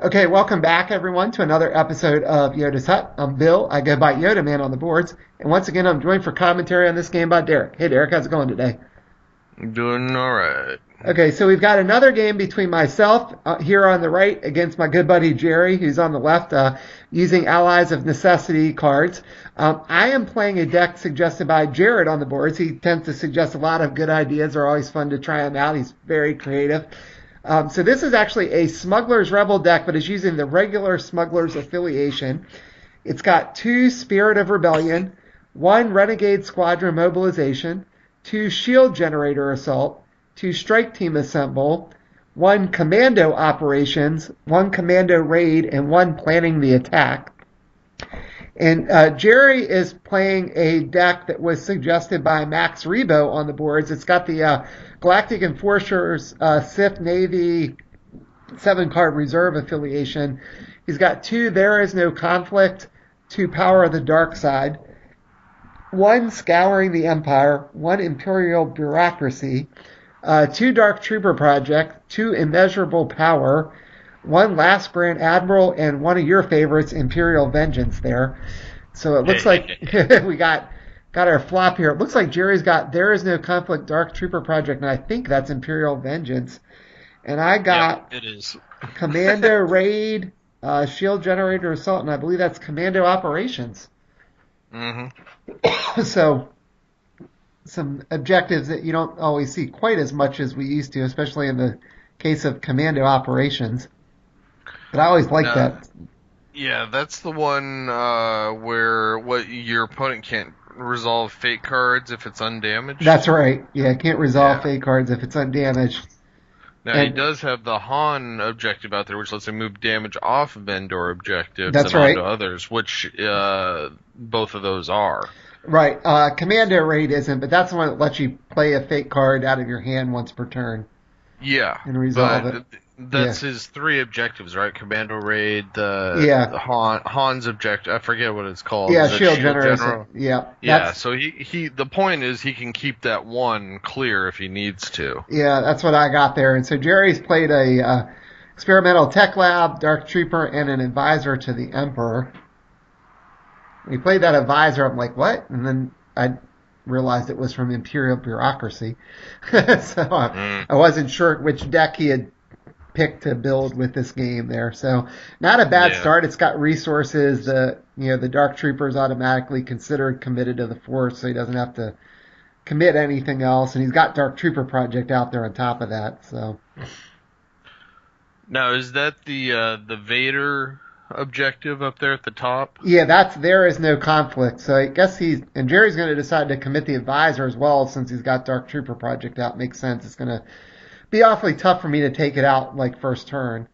Okay, welcome back everyone to another episode of Yoda's Hut. I'm Bill. I go by Yodaman on the boards. And once again, I'm joined for commentary on this game by Derek. Hey Derek, how's it going today? Doing alright. Okay, so we've got another game between myself here on the right against my good buddy Jerry, who's on the left, using Allies of Necessity cards. I am playing a deck suggested by Jared on the boards. He tends to suggest a lot of good ideas. They're always fun to try him out. He's very creative. So this is actually a Smuggler's Rebel deck, but it's using the regular Smuggler's affiliation. It's got 2 Spirit of Rebellion, 1 Renegade Squadron Mobilization, 2 Shield Generator Assault, 2 Strike Team Assemble, 1 Commando Operations, 1 Commando Raid, and 1 Planning the Attack. And Jerry is playing a deck that was suggested by Max Rebo on the boards. It's got the Galactic Enforcers Sith Navy 7-card reserve affiliation. He's got 2 There Is No Conflict, 2 Power of the Dark Side, 1 Scouring the Empire, 1 Imperial Bureaucracy, 2 Dark Trooper Project, 2 Immeasurable Power, 1 Last Grand Admiral, and 1 of your favorites, Imperial Vengeance there. So it looks like we got our flop here. It looks like Jerry's got There Is No Conflict, Dark Trooper Project, and I think that's Imperial Vengeance. And I got it is. Commando Raid, Shield Generator Assault, and I believe that's Commando Operations. Mm-hmm. So some objectives that you don't always see quite as much as we used to, especially in the case of Commando Operations. But I always like that. Yeah, that's the one where your opponent can't resolve fate cards if it's undamaged. That's right. Yeah, can't resolve fate cards if it's undamaged. Now, he does have the Han objective out there, which lets him move damage off of Endor objectives and onto others, which both of those are. Right. Commando Raid isn't, but that's the one that lets you play a fate card out of your hand once per turn. Yeah. And resolve it. That's his 3 objectives, right? Commando Raid, the Han's objective. I forget what it's called. Yeah, Shield Generator. Yeah. So the point is he can keep that 1 clear if he needs to. Yeah, that's what I got there. And so Jerry's played a Experimental Tech Lab, Dark Trooper, and an Advisor to the Emperor. When he played that Advisor, I'm like, what? And then I realized it was from Imperial Bureaucracy. So I wasn't sure which deck he had pick to build with this game there. So not a bad start. It's got resources. The Dark Trooper is automatically considered committed to the Force, so he doesn't have to commit anything else. And he's got Dark Trooper Project out there on top of that. So now, is that the Vader objective up there at the top? Yeah, There Is No Conflict. So I guess Jerry's going to decide to commit the Advisor as well, since he's got Dark Trooper Project out. Makes sense. It's going to be awfully tough for me to take it out like first turn.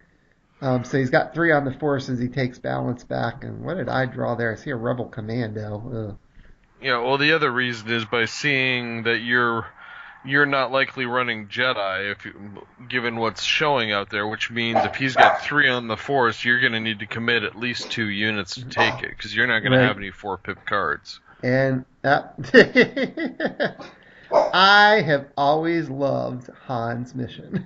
So he's got 3 on the forces. He takes balance back. And what did I draw there? I see a Rebel Commando. Ugh. Yeah, well, the other reason is by seeing that you're not likely running Jedi, given what's showing out there, which means if he's got 3 on the force, you're going to need to commit at least 2 units to take it, because you're not going to have any 4-pip cards. And I have always loved Han's mission.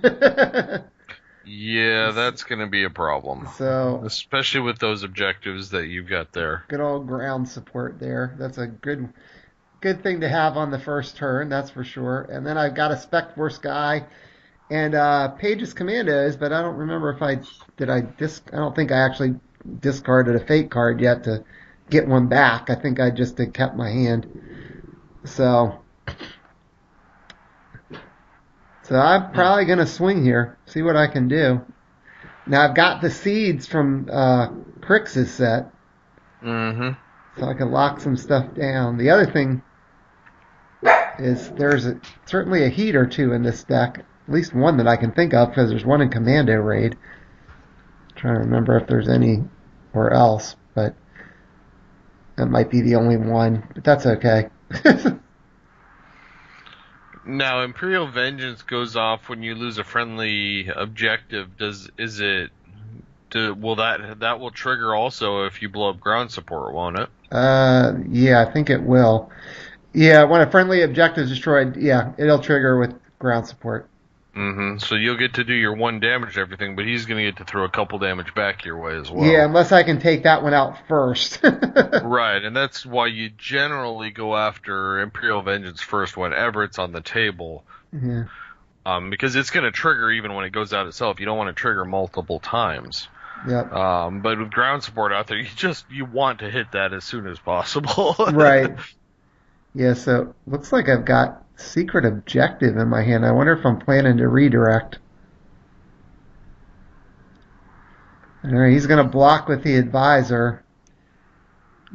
Yeah, that's going to be a problem. So, especially with those objectives that you've got there. Good old ground support there. That's a good thing to have on the first turn, that's for sure. And then I've got a Spec Force guy and Page's Commandos, but I don't remember if I don't think I actually discarded a fate card yet to get one back. I think I just kept my hand. So I'm probably going to swing here, see what I can do. Now I've got the seeds from Crix's set. Mm-hmm. So I can lock some stuff down. The other thing is there's certainly a heat or 2 in this deck. At least 1 that I can think of, because there's 1 in Commando Raid. I'm trying to remember if there's anywhere else, but that might be the only one. But that's okay. Now, Imperial Vengeance goes off when you lose a friendly objective. Will that will trigger also if you blow up ground support, won't it? Yeah, I think it will. Yeah, when a friendly objective is destroyed, yeah, it'll trigger with ground support. So you'll get to do your 1 damage to everything, but he's going to get to throw a couple damage back your way as well. Yeah, unless I can take that one out first. Right, and that's why you generally go after Imperial Vengeance first whenever it's on the table. Yeah. Because it's going to trigger even when it goes out itself. You don't want to trigger multiple times. Yep. But with ground support out there, you want to hit that as soon as possible. Right. Yeah, so looks like I've got secret objective in my hand. I wonder if I'm planning to redirect. All right, he's going to block with the advisor.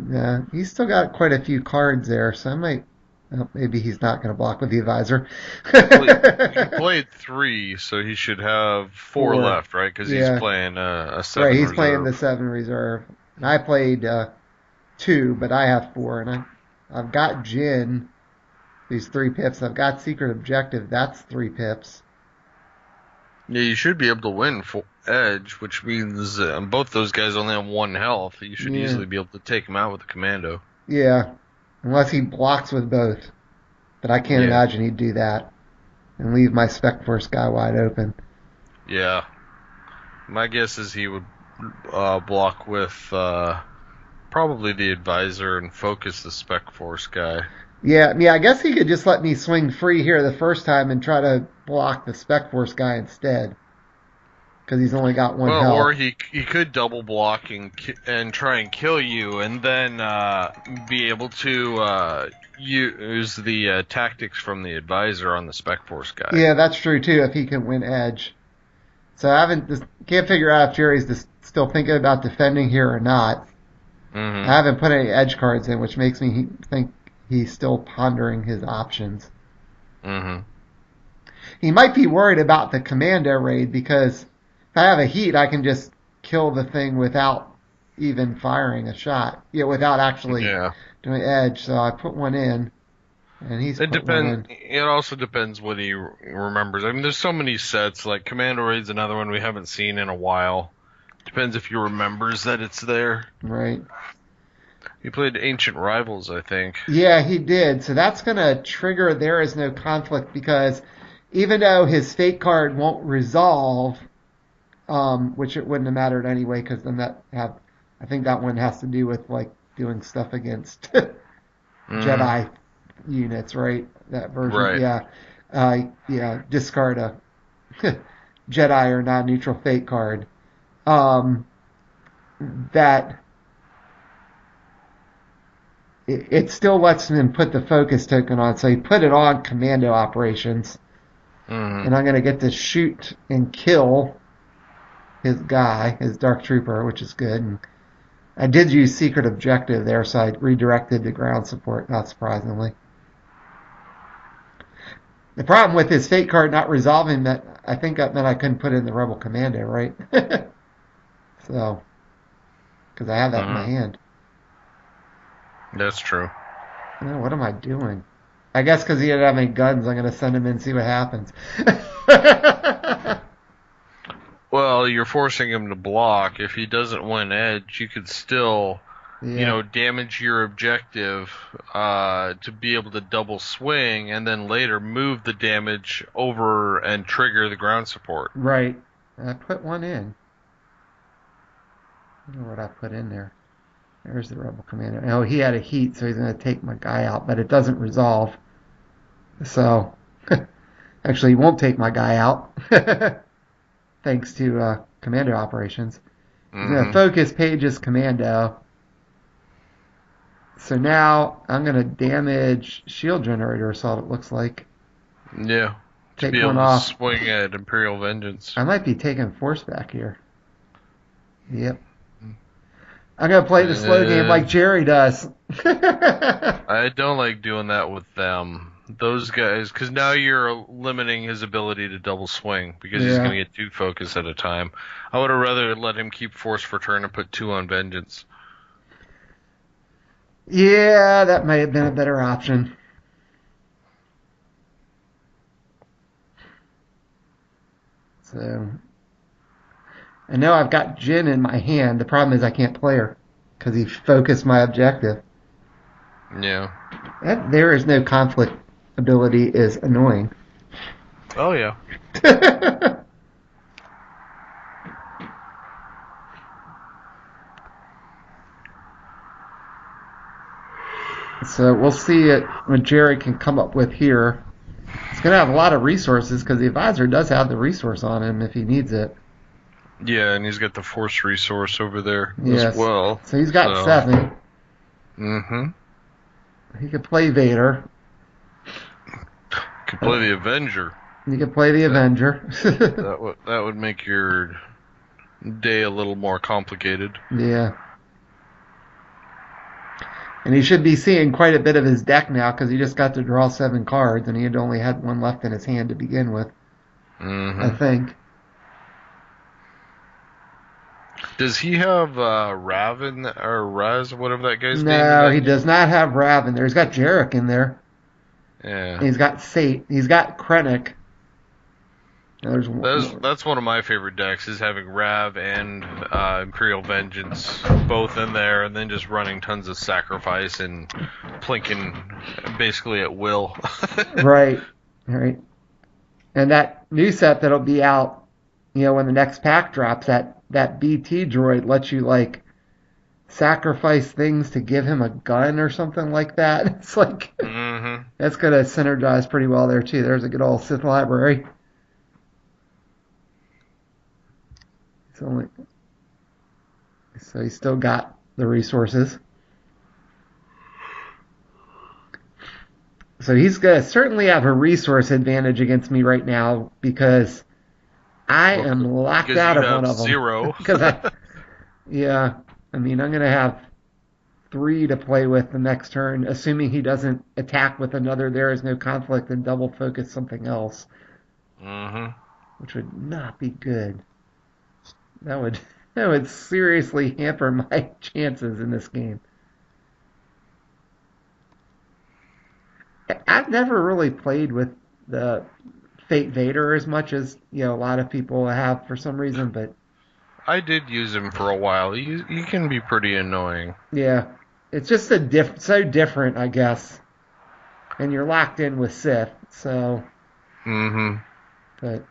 Yeah, he's still got quite a few cards there, so I might... Well, maybe he's not going to block with the advisor. He played 3, so he should have 4 left, right? Because he's playing a 7 Right, he's reserve. playing the 7 reserve. And I played 2, but I have 4. And I've got Jin, these 3 pips. I've got secret objective, that's 3 pips. Yeah, you should be able to win edge, which means both those guys only have 1 health. You should easily be able to take them out with a commando. Yeah, unless he blocks with both. But I can't imagine he'd do that and leave my Spec Force guy wide open. Yeah. My guess is he would block with probably the advisor and focus the Spec Force guy. Yeah, I guess he could just let me swing free here the first time and try to block the Spec Force guy instead. Because he's only got 1 health. Or he could double block and try and kill you, and then be able to use the tactics from the advisor on the Spec Force guy. Yeah, that's true too, if he can win edge. So I can't figure out if Jerry's still thinking about defending here or not. I haven't put any edge cards in, which makes me think he's still pondering his options. He might be worried about the commando raid, because if I have a heat, I can just kill the thing without even firing a shot. Without actually doing edge. So I put 1 in, and he's put 1 in. It also depends what he remembers. I mean, there's so many sets. Like Commando Raid's another one we haven't seen in a while. Depends if he remembers that it's there. Right. He played Ancient Rivals, I think. Yeah, he did. So that's going to trigger There Is No Conflict, because even though his fate card won't resolve, which it wouldn't have mattered anyway, because then I think that one has to do with like doing stuff against Jedi units, right? That version, right? Discard a Jedi or non-neutral fate card. That it still lets him put the focus token on, so he put it on commando operations, and I'm going to get to shoot and kill his guy, his Dark Trooper, which is good. And I did use secret objective there, so I redirected to ground support, not surprisingly. The problem with his fate card not resolving that, I think that meant I couldn't put in the Rebel Commando, right? So, because I have that in my hand. That's true. Oh, what am I doing? I guess because he didn't have any guns, I'm going to send him in and see what happens. Well, you're forcing him to block. If he doesn't win edge, you could still, damage your objective to be able to double swing, and then later move the damage over and trigger the ground support. Right. I put 1 in. I don't know what I put in there. There's the Rebel Commander. Oh, he had a heat, so he's going to take my guy out, but it doesn't resolve. So, actually, he won't take my guy out, thanks to commando operations. He's going to focus Page's commando. So now I'm going to damage shield generator assault, it looks like. Yeah. Take to be one able off. to swing at Imperial Vengeance. I might be taking force back here. Yep. I'm going to play the slow game like Jerry does. I don't like doing that with them. Those guys, because now you're limiting his ability to double swing, because he's going to get 2 focus at a time. I would have rather let him keep force for turn and put 2 on Vengeance. Yeah, that may have been a better option. So, I know I've got Jin in my hand. The problem is I can't play her because he focused my objective. Yeah. That There Is No Conflict ability is annoying. Oh, yeah. So we'll see what Jerry can come up with here. He's going to have a lot of resources because the advisor does have the resource on him if he needs it. Yeah, and he's got the force resource over there as Yes. well. So he's got 7. Mm-hmm. He could play Vader. Could play the Avenger. He could play the Avenger. that would make your day a little more complicated. Yeah. And he should be seeing quite a bit of his deck now because he just got to draw 7 cards and he had only had 1 left in his hand to begin with. Mm-hmm. I think. Does he have Raven or Raz, whatever that guy's name is? No, he does not have Rav in there. He's got Jarek in there. Yeah. And he's got Sate. He's got Krennic. That's one of my favorite decks, is having Rav and Imperial Vengeance both in there, and then just running tons of sacrifice and plinking basically at will. Right. And that new set that'll be out, when the next pack drops, that BT droid lets you sacrifice things to give him a gun or something like that. It's like That's gonna synergize pretty well there too. There's a good old Sith library. So he's still got the resources. So he's going to certainly have a resource advantage against me right now because I am locked out of one of them. 0. I'm going to have 3 to play with the next turn, assuming he doesn't attack with another There Is No Conflict and double focus something else. Which would not be good. That would seriously hamper my chances in this game. I've never really played with the Fate Vader as much as a lot of people have for some reason, but I did use him for a while. He can be pretty annoying. Yeah, it's just so different, I guess. And you're locked in with Sith, so. But.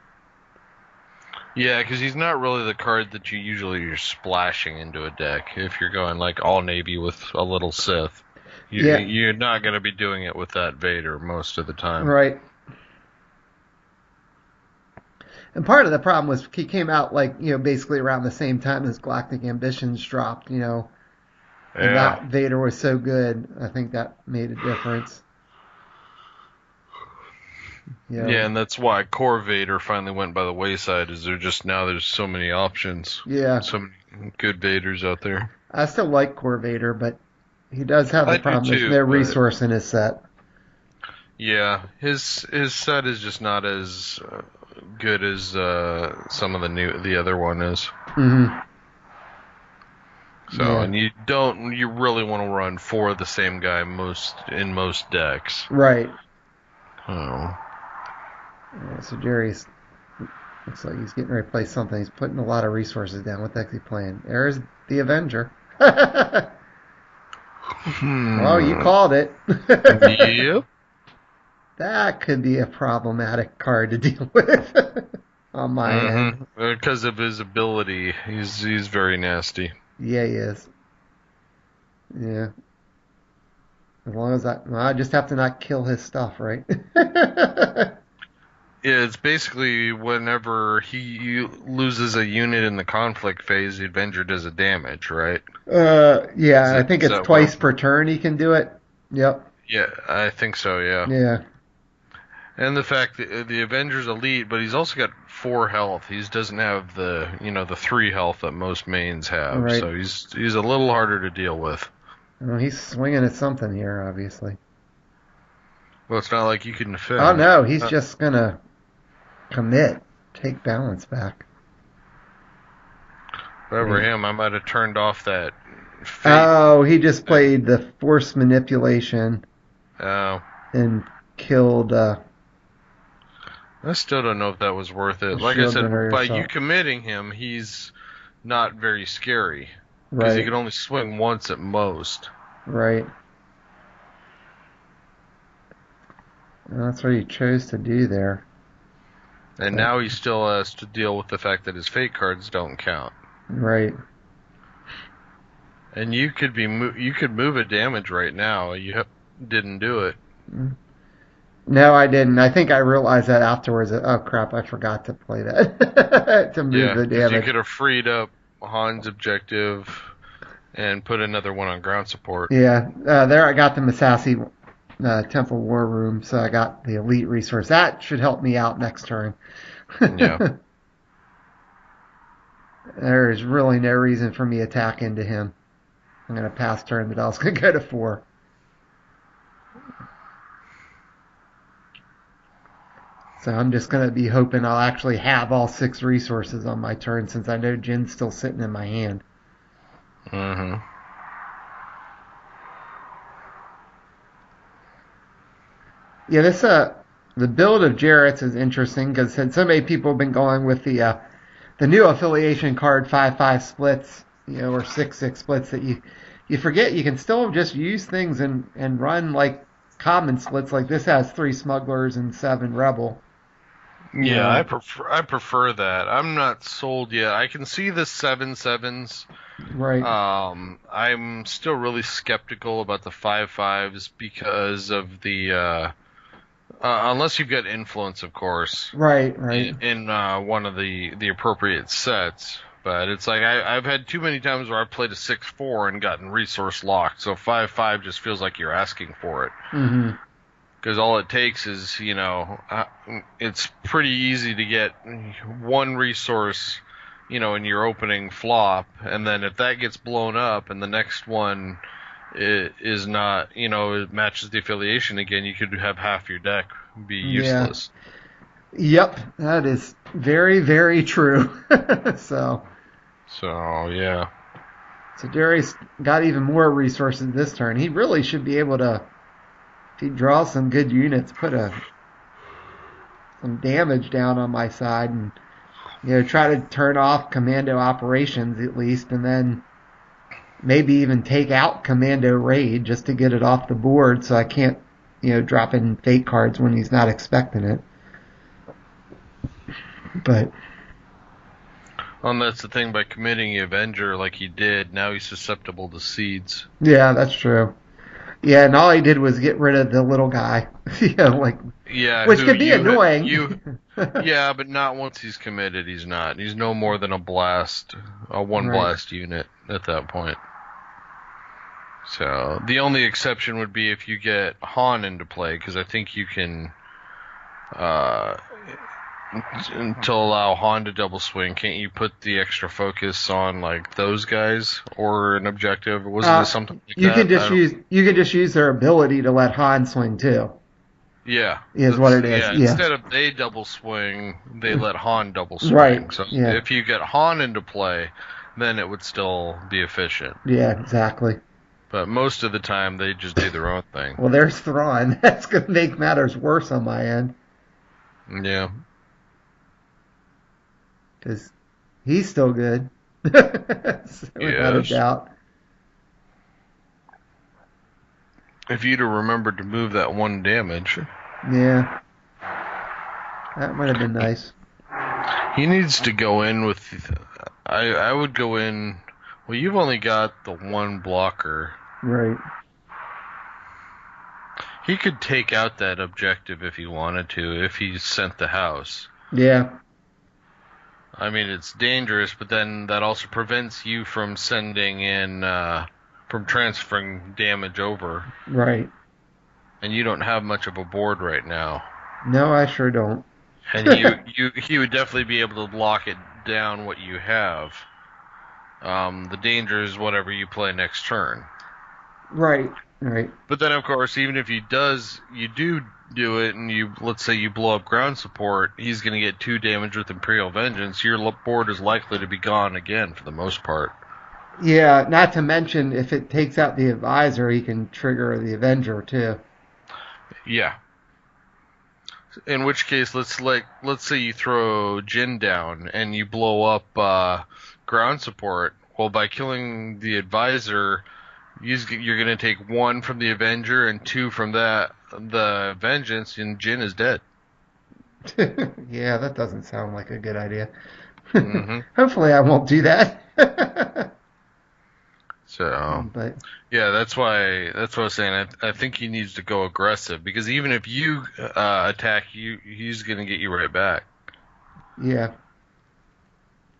Yeah, because he's not really the card that you usually are splashing into a deck. If you're going all Navy with a little Sith, you're not going to be doing it with that Vader most of the time. Right. And part of the problem was he came out basically around the same time as Galactic Ambitions dropped, and that Vader was so good. I think that made a difference. Yeah, and that's why Core Vader finally went by the wayside. There's so many options. Yeah, so many good Vaders out there. I still like Core Vader, but he does have the problem. There's no resource in his set. Yeah, his set is just not as good as some of the other one is. So, and you really want to run 4 of the same guy in most decks. Right. Oh. Yeah, so Jerry's looks like he's getting ready to play something. He's putting a lot of resources down. What the heck is he playing? There's the Avenger. Well, you called it. Yep. That could be a problematic card to deal with on my end. Because of his ability, he's very nasty. Yeah, he is. Yeah. As long as I just have to not kill his stuff, right? Yeah, it's basically whenever he loses a unit in the conflict phase, the Avenger does a damage, right? Yeah, I think it's twice per turn he can do it. Yep. Yeah, I think so, yeah. Yeah. And the fact that the Avenger's elite, but he's also got 4 health. He doesn't have the 3 health that most mains have. Right. So he's a little harder to deal with. Well, he's swinging at something here, obviously. Well, it's not like you can defend. Oh, no, he's just going to commit, take balance back. If I were him, I might have turned off that fate. Oh, he just played the force manipulation. Oh. And killed... I still don't know if that was worth it. Like I said, by you committing him, he's not very scary. Because he can only swing once at most. Right. Well, that's what he chose to do there. And now he still has to deal with the fact that his fate cards don't count. Right. And you could move a damage right now. You didn't do it. No, I didn't. I think I realized that afterwards. Oh crap! I forgot to play that to move the because you damage. could have freed up Han's objective and put another one on ground support. Yeah, there I got the Massassi Temple War Room, so I got the elite resource. That should help me out next turn. Yeah. There is really no reason for me to attack into him. I'm going to pass turn, but I was going to go to 4. So I'm just going to be hoping I'll actually have all 6 resources on my turn, since I know Jin's still sitting in my hand. Mm-hmm. Yeah, the build of Jarrett's is interesting because so many people have been going with the new affiliation card 5/5 splits, or 6/6 splits that you forget you can still just use things and run like common splits. Like this has 3 smugglers and 7 rebel. Yeah, I prefer that. I'm not sold yet. I can see the 7/7s. Right. I'm still really skeptical about the 5/5s because of the unless you've got influence, of course. Right. In one of the appropriate sets. But it's like I've had too many times where I've played a 6/4 and gotten resource locked. So 5/5 just feels like you're asking for it. Mm-hmm. Because all it takes is, it's pretty easy to get one resource, in your opening flop, and then if that gets blown up and the next one is not, it matches the affiliation again, you could have half your deck be useless. Yeah. Yep, that is very, very true. So yeah. So Darius got even more resources this turn. He really should be able to, if he draws some good units, put some damage down on my side and try to turn off commando operations at least, and then maybe even take out commando raid just to get it off the board so I can't drop in fate cards when he's not expecting it. But that's the thing, by committing Avenger like he did, now he's susceptible to seeds. Yeah, that's true. Yeah, and all he did was get rid of the little guy. Which could be annoying. Yeah, but not once he's committed. He's not. He's no more than a blast unit at that point. So the only exception would be if you get Han into play, because I think you can, to allow Han to double swing, can't you put the extra focus on like those guys or an objective? Wasn't it something like you that? You can just use their ability to let Han swing too. Yeah, is what it is. Yeah, instead of they double swing, they let Han double swing. Right. So if you get Han into play, then it would still be efficient. Yeah, exactly. But most of the time, they just do their own thing. Well, there's Thrawn. That's going to make matters worse on my end. Yeah. Because he's still good. Without a doubt. If you'd have remembered to move that 1 damage. Yeah. That might have been nice. He needs to go in with... I would go in... Well, you've only got the 1 blocker. Right. He could take out that objective if he wanted to, if he sent the house. Yeah. I mean, it's dangerous, but then that also prevents you from sending in... from transferring damage over. Right. And you don't have much of a board right now. No, I sure don't. And he would definitely be able to lock it down what you have. The danger is whatever you play next turn. Right. But then, of course, even if you do it, and let's say you blow up ground support, he's going to get 2 damage with Imperial Vengeance. Your board is likely to be gone again for the most part. Yeah, not to mention if it takes out the advisor, he can trigger the Avenger too. Yeah. In which case, let's say you throw Jin down and you blow up ground support. Well, by killing the advisor, you're going to take 1 from the Avenger and 2 from the Vengeance, and Jin is dead. Yeah, that doesn't sound like a good idea. Hmm. Hopefully, I won't do that. So, But yeah, that's what I was saying. I think he needs to go aggressive because even if you attack you, he's gonna get you right back. yeah,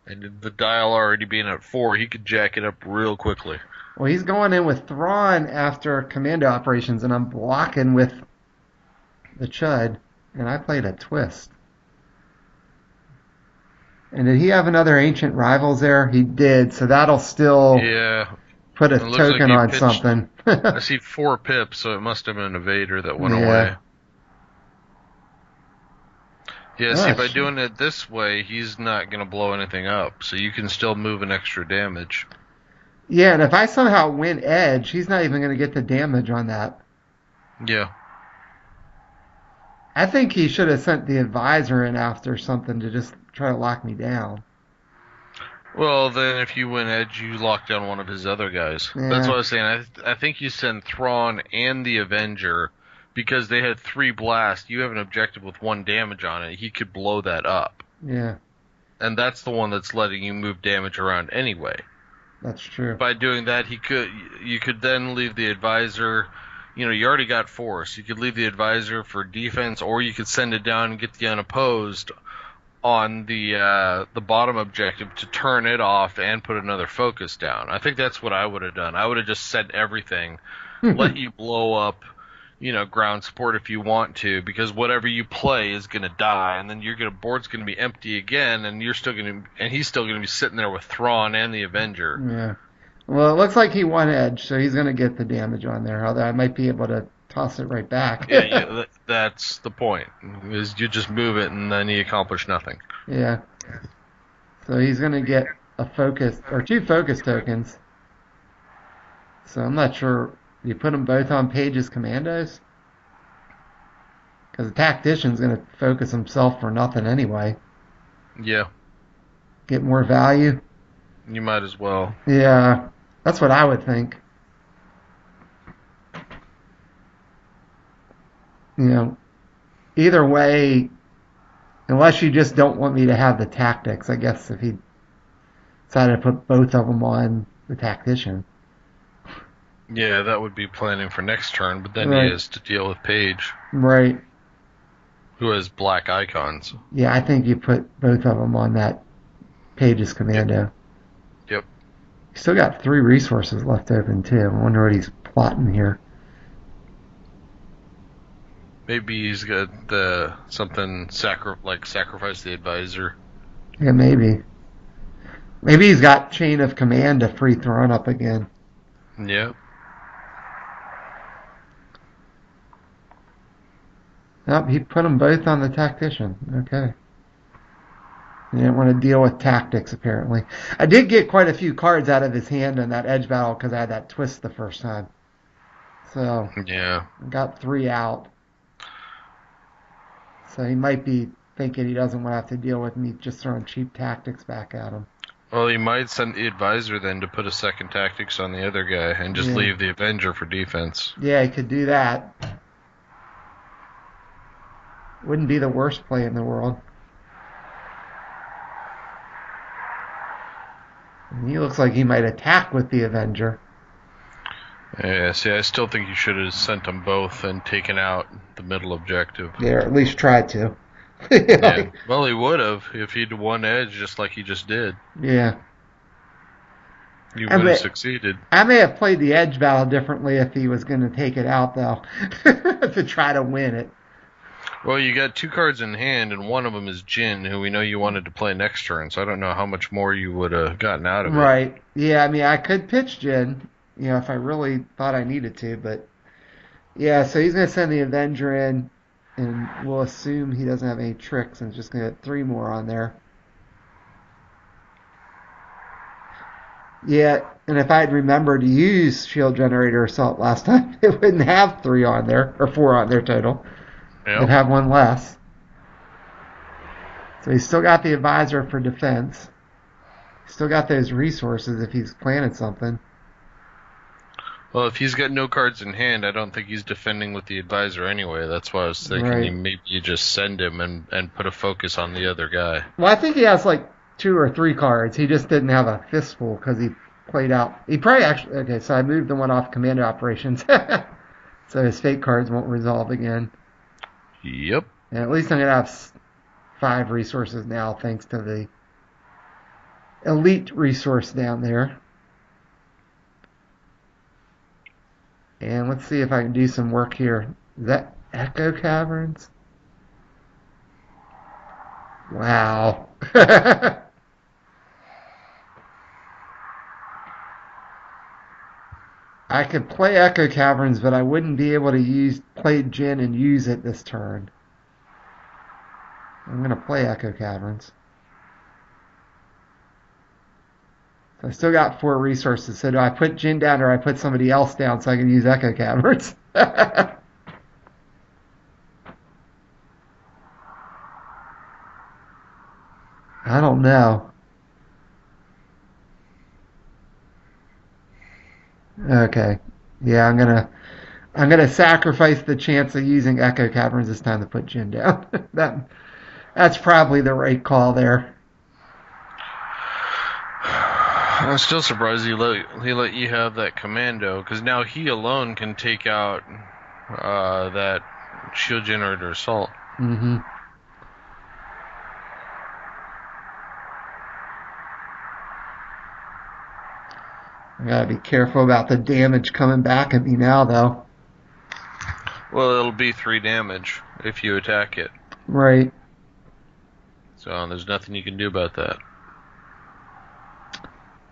And the dial already being at 4, he could jack it up real quickly. well, he's going in with Thrawn after commando operations, and I'm blocking with the Chud, and I played a twist. And did he have another ancient rivals there? He did, so that'll still Yeah, put a it looks like token he on pitched. something. I see 4 pips, so it must have been a Vader that went Yeah. away. Yeah, see, Oh, by doing it this way, he's not gonna blow anything up, so you can still move an extra damage. yeah, and if I somehow win Edge, he's not even going to get the damage on that. Yeah. I think he should have sent the advisor in after something to just try to lock me down. Well, then if you win Edge, you lock down one of his other guys. That's what Yeah, I was saying. I think you send Thrawn and the Avenger because they had 3 blasts. You have an objective with 1 damage on it. He could blow that up. yeah, And that's the one that's letting you move damage around anyway. that's true. By doing that, you could then leave the advisor. You already got force. You could leave the advisor for defense, or you could send it down and get the unopposed on the bottom objective to turn it off and put another focus down. I think that's what I would have done. I would have just sent everything, let you blow up, ground support if you want to, because whatever you play is gonna die, and then board's gonna be empty again, and he's still gonna be sitting there with Thrawn and the Avenger. Yeah. Well, it looks like he won Edge, so he's going to get the damage on there. Although I might be able to toss it right back. Yeah, that's the point. Is you just move it and then you accomplish nothing. Yeah. So he's going to get a focus or 2 focus tokens. So I'm not sure. You put them both on Page's commandos? Because the tactician's going to focus himself for nothing anyway. Yeah, Get more value. you might as well. Yeah, that's what I would think. You know, either way, unless you just don't want me to have the tactics, I guess if he decided to put both of them on the tactician. Yeah, that would be planning for next turn, but then he Right. has to deal with Paige, Right. who has black icons. Yeah, I think you put both of them on that Page's commando. Yep. He's still got 3 resources left open, too. I wonder what he's plotting here. Maybe he's got something sacrifice the advisor. Yeah, maybe. Maybe he's got Chain of Command to free Thrawn up again. Yep. Nope, he put them both on the tactician. Okay. He didn't want to deal with tactics, apparently. I did get quite a few cards out of his hand in that edge battle because I had that twist the first time. So, Yeah. I got 3 out. So he might be thinking he doesn't want to have to deal with me just throwing cheap tactics back at him. Well, he might send the advisor then to put a second tactics on the other guy and just Yeah. leave the Avenger for defense. Yeah, he could do that. Wouldn't be the worst play in the world. And he looks like he might attack with the Avenger. Yeah, see, I still think you should have sent them both and taken out the middle objective. Yeah, or at least tried to. Yeah. Well, he would have if he'd won Edge just like he just did. Yeah. You I would may- have succeeded. I may have played the edge battle differently if he was going to take it out, though, to try to win it. Well, you got 2 cards in hand, and one of them is Jin, who we know you wanted to play next turn, so I don't know how much more you would have gotten out of it. Right. Yeah, I mean, I could pitch Jin, if I really thought I needed to, but yeah, so he's going to send the Avenger in, and we'll assume he doesn't have any tricks, and it's just going to get 3 more on there. Yeah, and if I had remembered to use Shield Generator Assault last time, it wouldn't have 3 on there, or 4 on there total. It'd Yep. have 1 less. So he's still got the advisor for defense. He's still got those resources if he's planning something. Well, if he's got no cards in hand, I don't think he's defending with the advisor anyway. That's why I was thinking maybe you just send him and put a focus on the other guy. Well, I think he has like 2 or 3 cards. He just didn't have a fistful because he played out. He probably actually. Okay, so I moved the one off commando operations. So his fate cards won't resolve again. Yep. And at least I'm going to have 5 resources now thanks to the elite resource down there. And let's see if I can do some work here. Is that Echo Caverns? Wow. I could play Echo Caverns, but I wouldn't be able to play Jin and use it this turn. I'm going to play Echo Caverns. So I still got 4 resources. So do I put Jin down or I put somebody else down so I can use Echo Caverns? I don't know. Okay. Yeah, I'm gonna sacrifice the chance of using Echo Caverns this time to put Jin down. That's probably the right call there. I'm still surprised he let you have that commando, because now he alone can take out that shield generator assault. Mm-hmm. I gotta be careful about the damage coming back at me now, though. Well, it'll be 3 damage if you attack it. Right. So there's nothing you can do about that.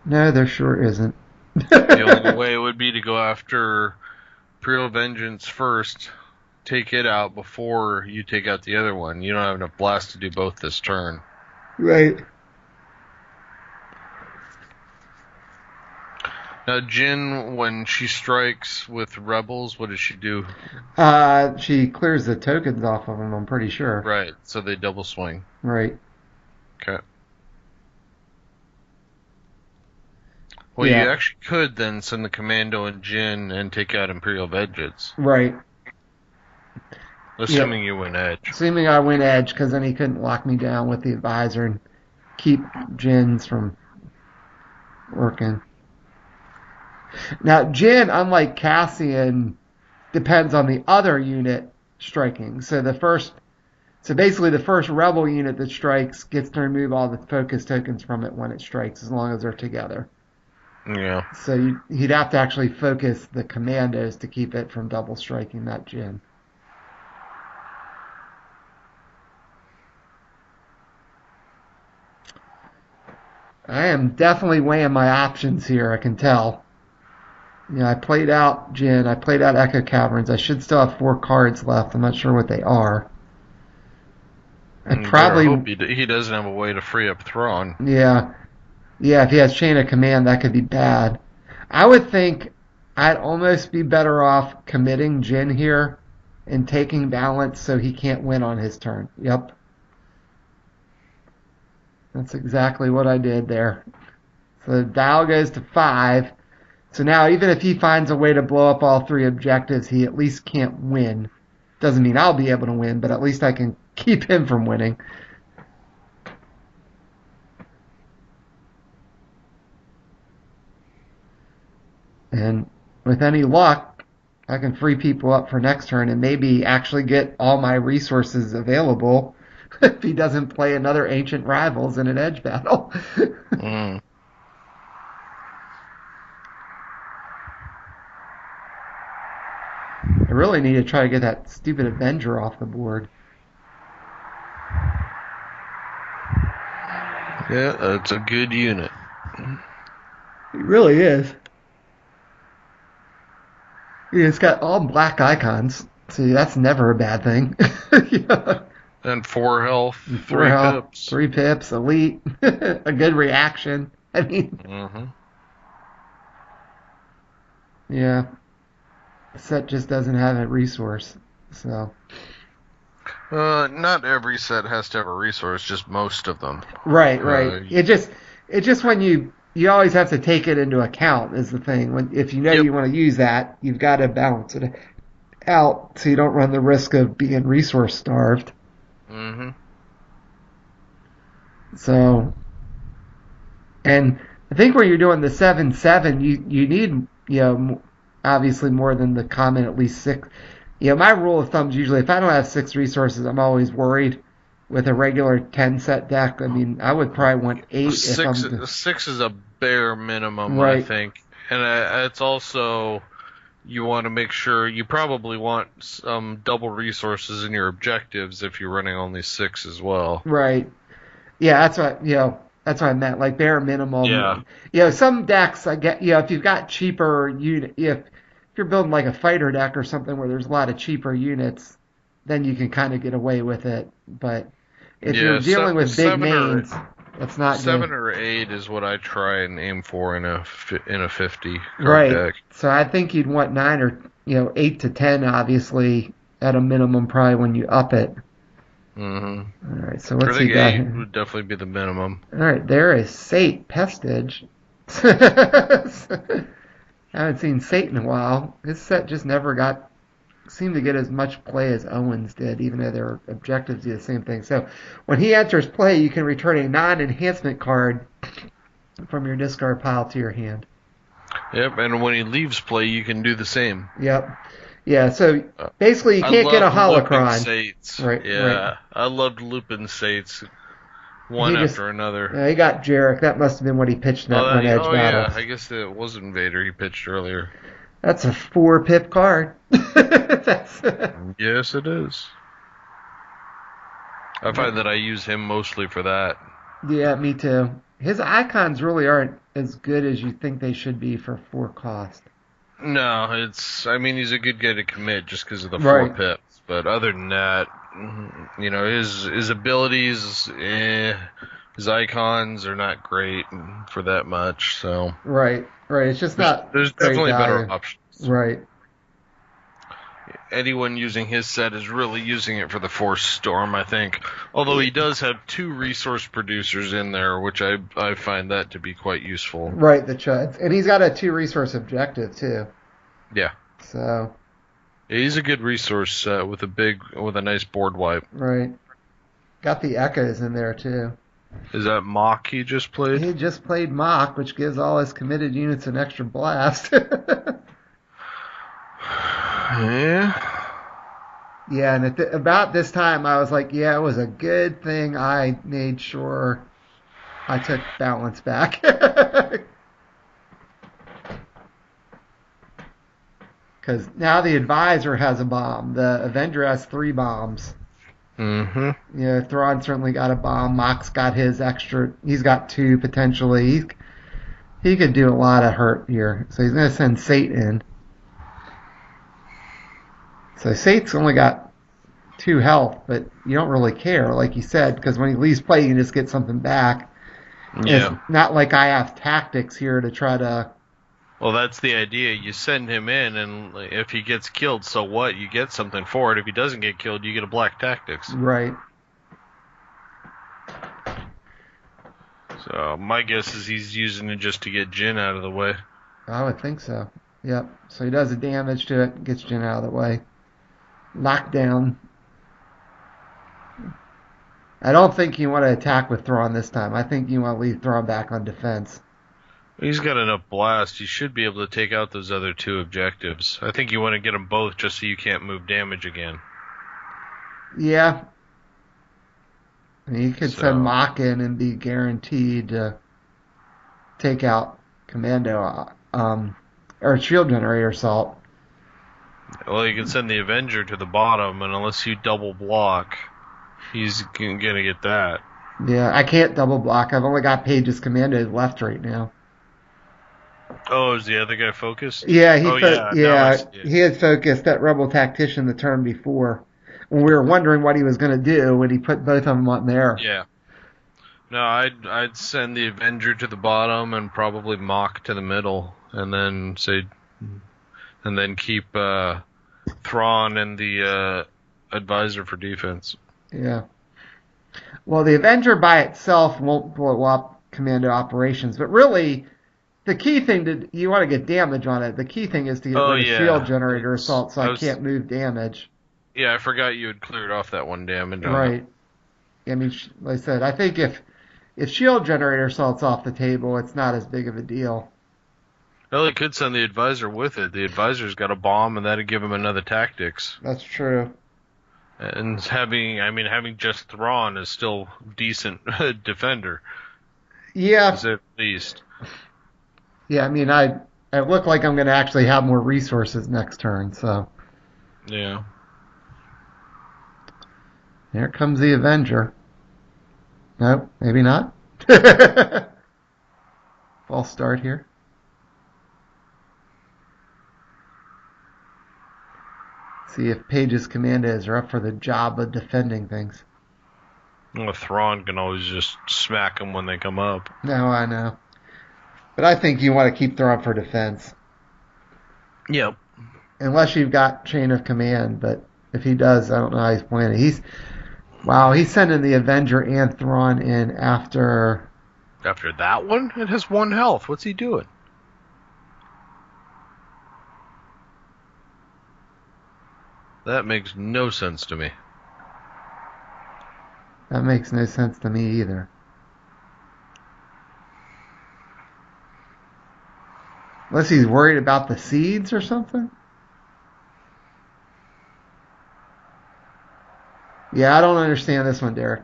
No, there sure isn't. The only way would be to go after Imperial Vengeance first, take it out before you take out the other one. You don't have enough blast to do both this turn. Right. Now, Jin, when she strikes with rebels, what does she do? She clears the tokens off of them, I'm pretty sure. Right, so they double swing. Right. Okay. Well, you actually could then send the Commando and Jin and take out Imperial Vengeance. Right. Assuming you win Edge. Assuming I win Edge, because then he couldn't lock me down with the advisor and keep Jin's from working. Now, Jin, unlike Cassian, depends on the other unit striking. So basically the first rebel unit that strikes gets to remove all the focus tokens from it when it strikes, as long as they're together. Yeah. So he'd have to actually focus the commandos to keep it from double striking that Jin. I am definitely weighing my options here, I can tell. I played out Jin, I played out Echo Caverns. I should still have 4 cards left. I'm not sure what they are. I hope he doesn't have a way to free up Thrawn. Yeah. Yeah, if he has Chain of Command, that could be bad. I would think I'd almost be better off committing Jin here and taking balance so he can't win on his turn. Yep. That's exactly what I did there. So the dial goes to 5. So now even if he finds a way to blow up all 3 objectives, he at least can't win. Doesn't mean I'll be able to win, but at least I can keep him from winning. And with any luck, I can free people up for next turn and maybe actually get all my resources available if he doesn't play another Ancient Rivals in an Edge battle. Mm. I really need to try to get that stupid Avenger off the board. Yeah, that's a good unit. It really is. Yeah, it's got all black icons. See, that's never a bad thing. Yeah. And 4 health, 3 pips. 3 pips, elite, a good reaction. I mean, yeah. The set just doesn't have a resource, so. Not every set has to have a resource, just most of them. Right. It just when you you always have to take it into account is the thing. If you know Yep. you want to use that, you've got to balance it out so you don't run the risk of being resource starved. Mm-hmm. So, and I think when you're doing the 7-7, you need obviously more than the common at least six. My rule of thumb is usually if I don't have six resources, I'm always worried. With a regular 10 set deck, I mean, I would probably want eight if Six, I'm six is a bare minimum, I right. think, and it's also you want to make sure you probably want some double resources in your objectives if you're running only six as well. Right. Yeah, that's what I meant. Like bare Yeah. minimum. Some decks I get. If you've got cheaper unit, if you're building like a fighter deck or something where there's a lot of cheaper units, then you can kind of get away with it. But if you're Yeah, dealing with big seven or names, that's not seven good. or eight is what I try and aim for in a 50 card Right. deck. So I think you'd want 9 or 8 to 10, obviously at a minimum, probably when you up it. Hmm. All right. So I what's he think got eight here? would definitely be the minimum. All right. There is Sate Pestage. I haven't seen Sate in a while. His set just never seemed to get as much play as Owens did, even though their objectives do the same thing. So when he enters play, you can return a non-enhancement card from your discard pile to your hand. Yep, and when he leaves play, you can do the same. Yep. Yeah. So basically, you I can't get a loved looping holocron. Sates. Right. Right. Yeah, I loved looping Sates He one just after another. he got Jarek. That must have been what he pitched in that one edge Oh battle. yeah, I guess it was Invader he pitched earlier. That's a 4 pip card. That's Yes, it is. I find that I use him mostly for that. Yeah, me too. His icons really aren't as good as you think they should be for 4 cost. No, I mean, he's a good guy to commit just because of the four Right, pips. But other than that, his abilities, his icons are not great for that much. So right. It's just not there's great definitely better value. options. Right. Anyone using his set is really using it for the Force Storm, I think. Although he does have 2 resource producers in there, which I find that to be quite useful. Right, the chuds. And he's got a 2 resource objective too. Yeah. So He's a good resource with a nice board wipe. right. Got the echoes in there too. Is that Mock he just played? He just played Mock, which gives all his committed units an extra blast. Yeah. Yeah, and about this time I was like, yeah, it was a good thing I made sure I took balance back. Because now the advisor has a bomb. The Avenger has 3 bombs. Mm-hmm. Thrawn certainly got a bomb. Mock's got his extra. He's got 2 potentially. He could do a lot of hurt here. So he's going to send Sate in. So Sate's only got 2 health, but you don't really care, like you said, because when he leaves play, you can just get something back. Yeah. It's not like I have tactics here to try to. Well, that's the idea. You send him in, and if he gets killed, so what? You get something for it. If he doesn't get killed, you get a black tactics. Right. So my guess is he's using it just to get Jin out of the way. I would think so. Yep. So he does the damage to it, gets Jin out of the way. Lockdown. I don't think you want to attack with Thrawn this time. I think you want to leave Thrawn back on defense. He's got enough blast. You should be able to take out those other 2 objectives. I think you want to get them both just so you can't move damage again. Yeah. I mean, you could send Mock in and be guaranteed to take out Commando or Shield Generator Assault. Well, you can send the Avenger to the bottom, and unless you double block, he's going to get that. Yeah, I can't double block. I've only got Page's Commando left right now. Oh, is the other guy focused? Yeah, he had focused that Rebel Tactician the turn before. When we were wondering what he was going to do when he put both of them on there. Yeah. No, I'd send the Avenger to the bottom and probably Mock to the middle, and then keep Thrawn and the Advisor for defense. Yeah. Well, the Avenger by itself won't blow up commando operations. But really, the key thing you want to get damage on it. The key thing is to get rid of shield generator assault, so I can't move damage. Yeah, I forgot you had cleared off that one damage. Right. I mean, like I said, I think if shield generator assault's off the table, it's not as big of a deal. Well, he could send the advisor with it. The advisor's got a bomb, and that'd give him another tactics. That's true. And having just Thrawn is still decent defender. Yeah. At least. Yeah, I mean, I look like I'm going to actually have more resources next turn, so. Yeah. Here comes the Avenger. Nope, maybe not. False start here. See if Page's commandos are up for the job of defending things. Well, Thrawn can always just smack them when they come up. No, I know. But I think you want to keep Thrawn for defense. Yep. Unless you've got chain of command, but if he does, I don't know how he's planning. He's sending the Avenger and Thrawn in after... After that one? It has 1 health. What's he doing? That makes no sense to me. That makes no sense to me either. Unless he's worried about the seeds or something? Yeah, I don't understand this one, Derek.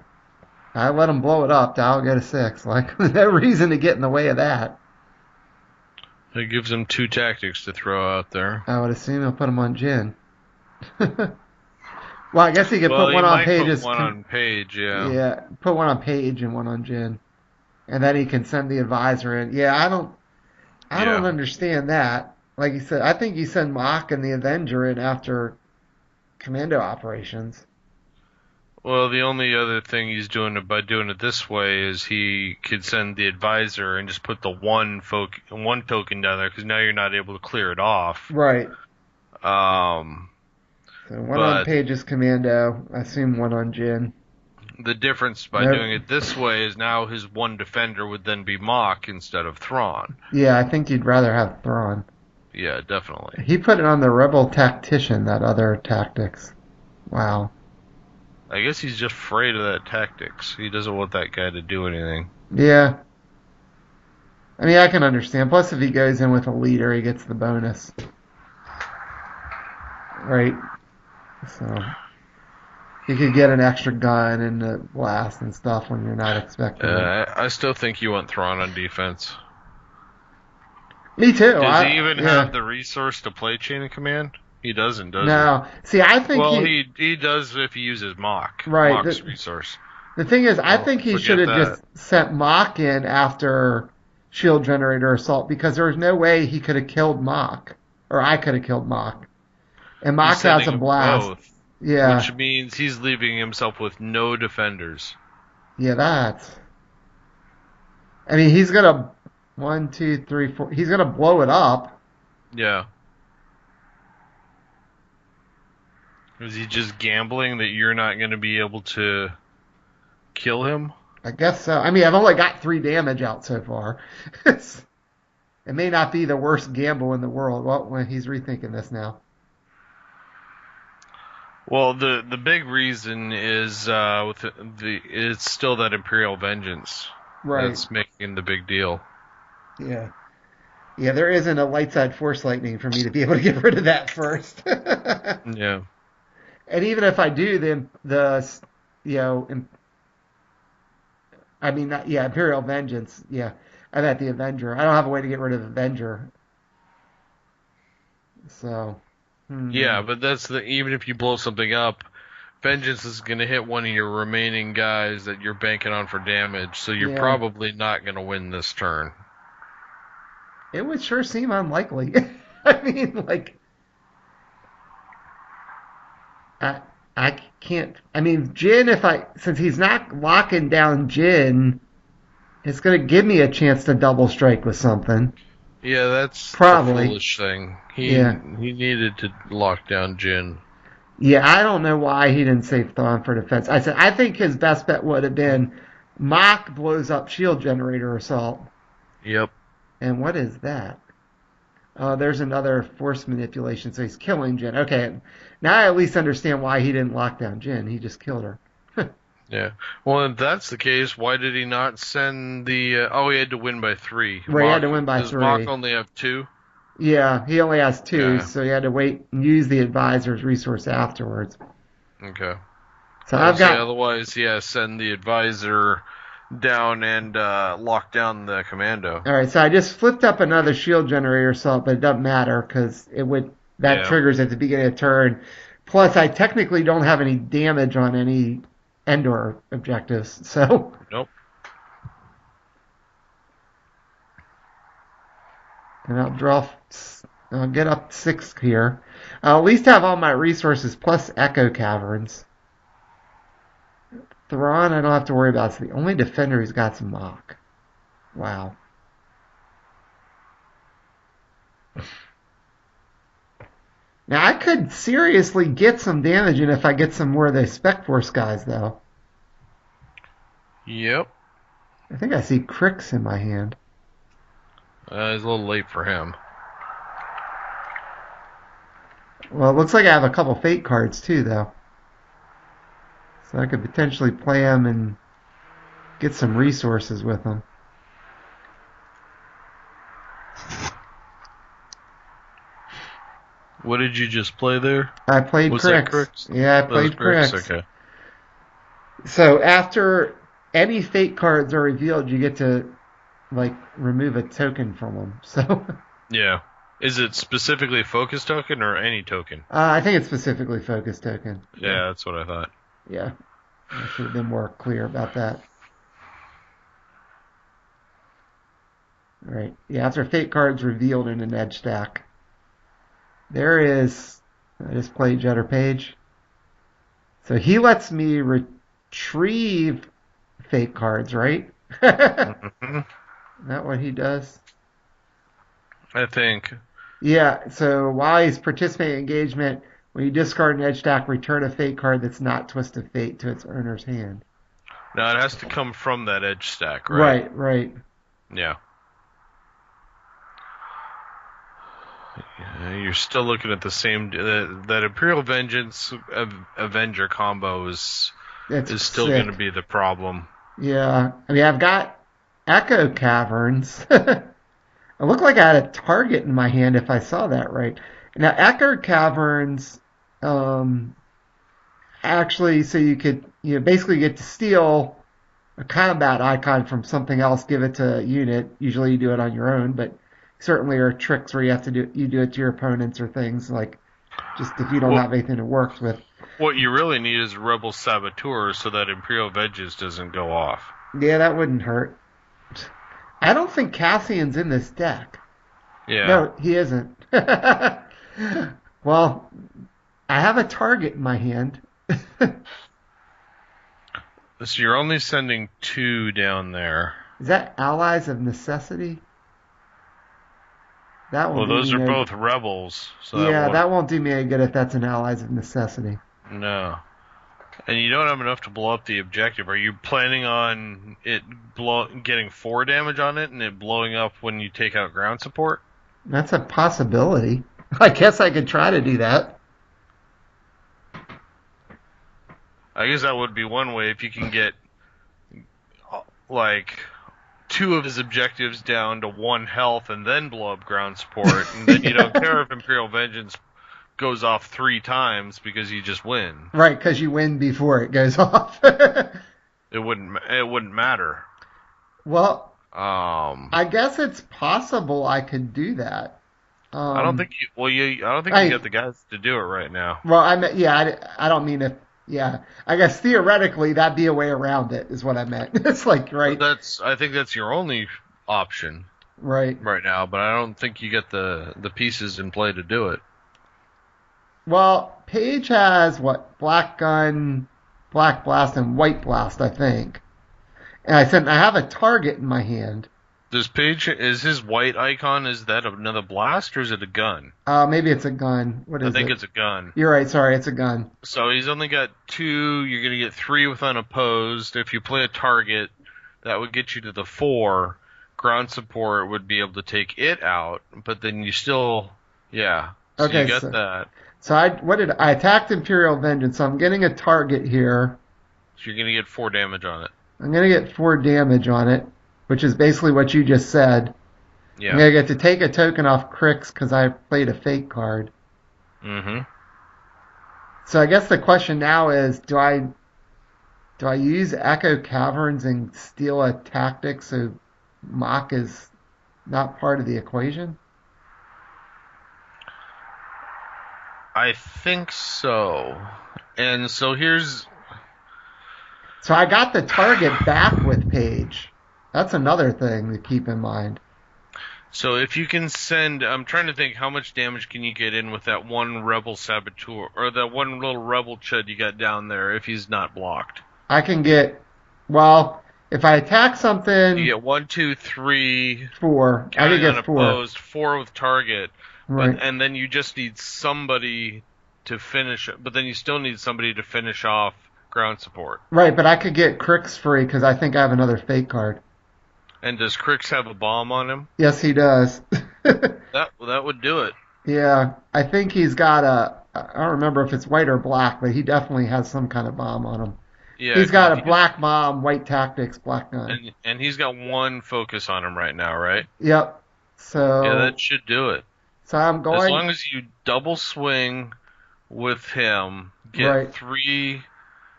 I let him blow it up. I'll get a 6. Like, no reason to get in the way of that. It gives him 2 tactics to throw out there. I would assume he'll put him on Jin. Well, I guess he could put one on Page. One on Page, yeah. Yeah, put one on Page and one on Jin, and then he can send the advisor in. Yeah, I don't understand that. Like you said, I think you send Mach and the Avenger in after commando operations. Well, the only other thing he's doing by doing it this way is he could send the advisor and just put the one token down there because now you're not able to clear it off. Right. So one on Page's commando. I assume one on Jin. The difference by doing it this way is now his one defender would then be Mach instead of Thrawn. Yeah, I think you'd rather have Thrawn. Yeah, definitely. He put it on the Rebel Tactician, that other tactics. Wow. I guess he's just afraid of that tactics. He doesn't want that guy to do anything. Yeah. I mean, I can understand. Plus, if he goes in with a leader, he gets the bonus. Right. So, you could get an extra gun and a blast and stuff when you're not expecting it. I still think you want Thrawn on defense. Me too. Does he even have the resource to play Chain of Command? He doesn't, does he? No. See, I think he does if he uses Mach. Right. Mach's resource. The thing is, I think he should have just sent Mach in after shield generator assault because there was no way he could have killed Mach. Or I could have killed Mach. And Mach has a blast. Both, yeah. Which means he's leaving himself with no defenders. Yeah, that's... I mean, he's going to... 1, 2, 3, 4... He's going to blow it up. Yeah. Is he just gambling that you're not going to be able to kill him? I guess so. I mean, I've only got 3 damage out so far. It may not be the worst gamble in the world. Well, he's rethinking this now. Well, the big reason is it's still that Imperial Vengeance that's making the big deal. Yeah. Yeah, there isn't a light side Force Lightning for me to be able to get rid of that first. Yeah. And even if I do, Imperial Vengeance, yeah. I'm at the Avenger. I don't have a way to get rid of the Avenger. So... Yeah, but even if you blow something up, Vengeance is going to hit one of your remaining guys that you're banking on for damage, so you're probably not going to win this turn. It would sure seem unlikely. I mean, like, I can't. I mean, Jin, since he's not locking down Jin, it's going to give me a chance to double strike with something. Yeah, that's probably the foolish thing. He needed to lock down Jin. Yeah, I don't know why he didn't save Thrawn for defense. I think his best bet would have been Mock blows up shield generator assault. Yep. And what is that? Oh, there's another force manipulation, so he's killing Jin. Okay, now I at least understand why he didn't lock down Jin. He just killed her. Yeah. Well, if that's the case, why did he not send the... oh, he had to win by 3. Right, he had to win by does 3. Mock only have 2? Yeah, he only has 2, Yeah. so he had to wait and use the advisor's resource afterwards. Okay. So I've got... Otherwise, yeah, send the advisor down and lock down the commando. All right, so I just flipped up another shield generator assault, but it doesn't matter because that triggers at the beginning of the turn. Plus, I technically don't have any damage on any Endor objectives, so... Nope. And I'll get up 6 here. I'll at least have all my resources plus Echo Caverns. Thrawn, I don't have to worry about. It's the only defender who's got some Mock. Wow. Now, I could seriously get some damage in if I get some more of the Spec Force guys, though. Yep. I think I see Crix in my hand. It's a little late for him. Well, it looks like I have a couple Fate cards, too, though. So I could potentially play them and get some resources with them. What did you just play there? I played Crix. Yeah, I played Crix. Okay. So after any Fate cards are revealed, you get to remove a token from them. So yeah, is it specifically focus token or any token? I think it's specifically focus token. Yeah, that's what I thought. Yeah, I should have been more clear about that. All right. Yeah, after Fate cards revealed in an edge stack. There is, I just played Jetter Page. So he lets me retrieve Fate cards, right? Mm-hmm. Is that what he does? I think. Yeah, so while he's participating in engagement, when you discard an edge stack, return a Fate card that's not Twist of Fate to its owner's hand. Now it has to come from that edge stack, right? Right. Yeah. You're still looking at the same... that Imperial Vengeance Avenger combo is still going to be the problem. Yeah. I mean, I've got Echo Caverns. It looked like I had a target in my hand if I saw that right. Now, Echo Caverns, actually, so you basically get to steal a combat icon from something else, give it to a unit. Usually you do it on your own, but certainly are tricks where you do it to your opponents or things like just if you don't have anything it works with. What you really need is Rebel Saboteur so that Imperial Vengeance doesn't go off. Yeah, that wouldn't hurt. I don't think Cassian's in this deck. Yeah. No, he isn't. Well, I have a target in my hand. So you're only sending 2 down there. Is that Allies of Necessity? Well, those are both rebels. So that won't do me any good if that's an Allies of Necessity. No. And you don't have enough to blow up the objective. Are you planning on it getting 4 damage on it and it blowing up when you take out ground support? That's a possibility. I guess I could try to do that. I guess that would be one way if you can get 2 of his objectives down to 1 health and then blow up ground support, and then you don't care if Imperial Vengeance goes off 3 times because you just win. Right, because you win before it goes off. It wouldn't matter. Well, I guess it's possible I could do that. I don't think you get the guys to do it right now. Well, I don't mean if. Yeah, I guess theoretically that'd be a way around it, is what I meant. It's right. I think that's your only option, right now. But I don't think you get the pieces in play to do it. Well, Paige has Black Gun, Black Blast, and White Blast, I think. And I have a target in my hand. Is his white icon, is that another blast or is it a gun? Maybe it's a gun. What is it? I think it's a gun. You're right, sorry, it's a gun. So he's only got 2, you're going to get 3 with unopposed. If you play a target, that would get you to the 4. Ground support would be able to take it out, but then you still, yeah. So Okay, you got that. So I attacked Imperial Vengeance, so I'm getting a target here. So you're gonna get 4 damage on it. I'm gonna get 4 damage on it, which is basically what you just said. Yeah. I'm gonna get to take a token off Crix because I played a fake card. Mm-hmm. So I guess the question now is, do I use Echo Caverns and steal a tactic so Mock is not part of the equation? I think so. And so here's... So I got the target back with Paige. That's another thing to keep in mind. So if you can send... I'm trying to think how much damage can you get in with that one Rebel Saboteur, or that one little Rebel Chud you got down there if he's not blocked. I can get... Well, if I attack something... You get 1, 2, 3... 4. I can get 4. Unopposed, 4 with target. Right. And then you just need somebody to finish it. But then you still need somebody to finish off ground support. Right, but I could get Crix free because I think I have another fake card. And does Crix have a bomb on him? Yes, he does. That would do it. Yeah, I think he's got I don't remember if it's white or black, but he definitely has some kind of bomb on him. Yeah, he's got a black bomb, white tactics, black gun. And he's got 1 focus on him right now, right? Yep. So yeah, that should do it. So I'm going... As long as you double swing with him, get 3...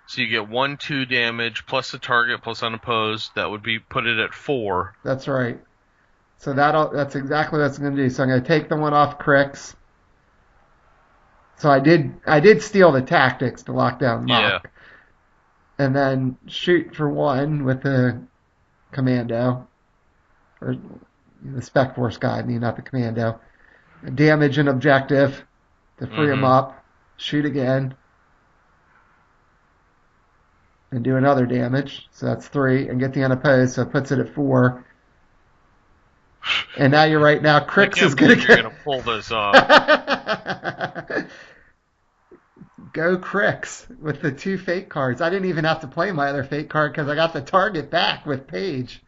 So you get 1, 2 damage, plus the target, plus unopposed. That would be put it at 4. That's right. So that's exactly what it's going to do. So I'm going to take the one off Crix. So I did steal the tactics to lock down Mock. Yeah. And then shoot for 1 with the commando. Or the Spec Force guy, not the commando. Damage an objective to free him up. Shoot again. And do another damage. So that's 3. And get the unopposed, so it puts it at 4. And now you're right. Now Crix is going to You're going to pull this off. Go Crix with the 2 fake cards. I didn't even have to play my other fake card because I got the target back with Paige.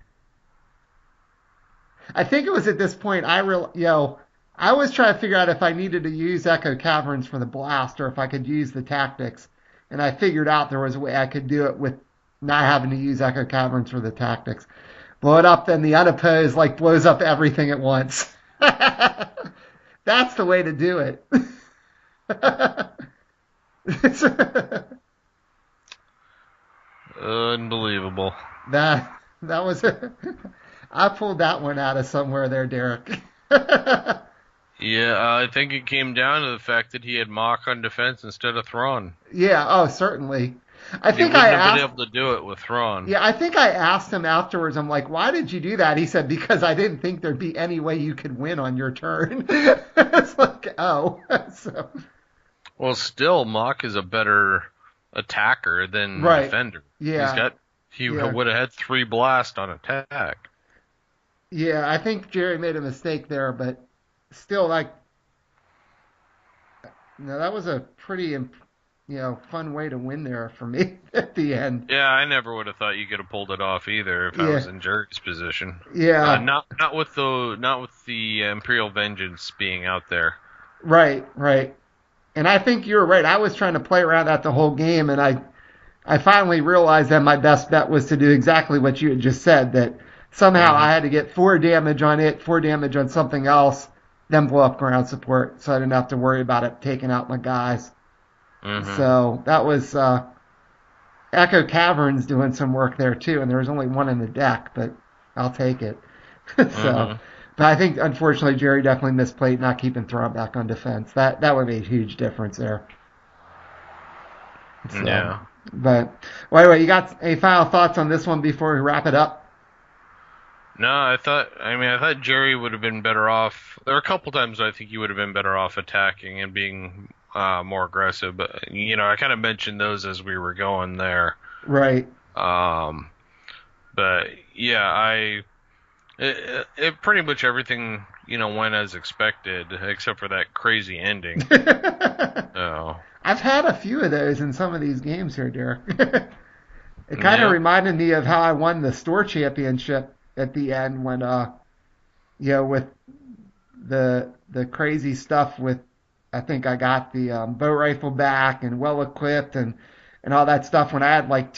I think it was at this point I was trying to figure out if I needed to use Echo Caverns for the blast or if I could use the tactics. And I figured out there was a way I could do it with not having to use Echo Caverns for the tactics. Blow it up, then the unopposed blows up everything at once. That's the way to do it. Unbelievable. That was I pulled that one out of somewhere there, Derek. Yeah, I think it came down to the fact that he had Mock on defense instead of Thrawn. Yeah, oh, certainly. I think I have been able to do it with Thrawn. Yeah, I think I asked him afterwards, I'm like, why did you do that? He said, because I didn't think there'd be any way you could win on your turn. It's like, oh. So. Well, still, Mock is a better attacker than defender. Yeah. He would have had 3 blasts on attack. Yeah, I think Jerry made a mistake there, but still, that was a pretty, fun way to win there for me at the end. Yeah, I never would have thought you could have pulled it off either if I was in Jerry's position. Yeah, not with the Imperial Vengeance being out there. Right. And I think you're right. I was trying to play around that the whole game, and I finally realized that my best bet was to do exactly what you had just said, that somehow I had to get 4 damage on it, 4 damage on something else, then blow up ground support, so I didn't have to worry about it taking out my guys. So that was Echo Caverns doing some work there too, and there was only 1 in the deck, but I'll take it. But I think unfortunately Jerry definitely misplayed not keeping Thrawn back on defense. That would make a huge difference there. So, yeah. But well, anyway, you got any final thoughts on this one before we wrap it up? No, I thought Jerry would have been better off. There were a couple times I think he would have been better off attacking and being more aggressive, but I kind of mentioned those as we were going there. Right. But yeah, it pretty much everything went as expected, except for that crazy ending. So. I've had a few of those in some of these games here, Derek. It kind of Yeah. reminded me of how I won the store championship at the end when, with the crazy stuff with, I think I got the bow rifle back and well equipped and all that stuff when I had like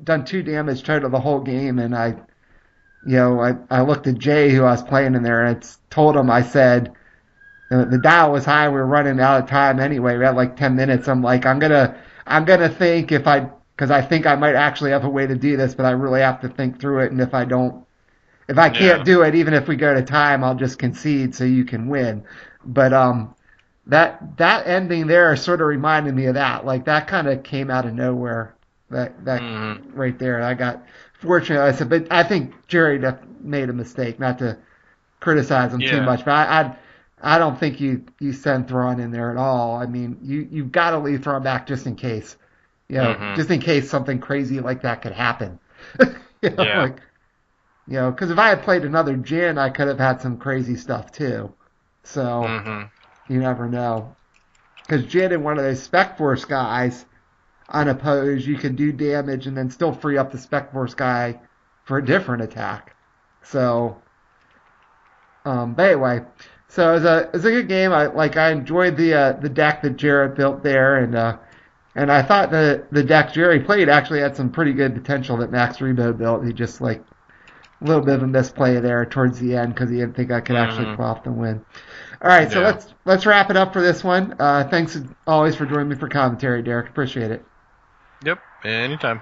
done 2 damage total the whole game, and I looked at Jay who I was playing in there and told him, I said, the dial was high. We were running out of time anyway. We had like 10 minutes. I'm like, I'm gonna think because I think I might actually have a way to do this, but I really have to think through it. And if I can't Yeah. do it, even if we go to time, I'll just concede so you can win. But that ending there sort of reminded me of that. Like that kind of came out of nowhere. That Hmm. right there. I got fortunate. I said, but I think Jerry made a mistake. Not to criticize him too Yeah. much, but I don't think you send Thrawn in there at all. I mean, you've got to leave Thrawn back just in case, Hmm. just in case something crazy like that could happen. Yeah. Like because if I had played another Jin, I could have had some crazy stuff too. So Hmm. you never know. Because Jin and one of those Spec Force guys unopposed, you can do damage and then still free up the Spec Force guy for a different attack. So but anyway, so it was a good game. I enjoyed the deck that Jarrett built there, and I thought the deck Jerry played actually had some pretty good potential that Max Rebo built. He just like a little bit of a misplay there towards the end because he didn't think I could actually Hmm. pull off the win. All right, so Yeah. let's wrap it up for this one. Thanks always for joining me for commentary, Derek. Appreciate it. Yep. Anytime.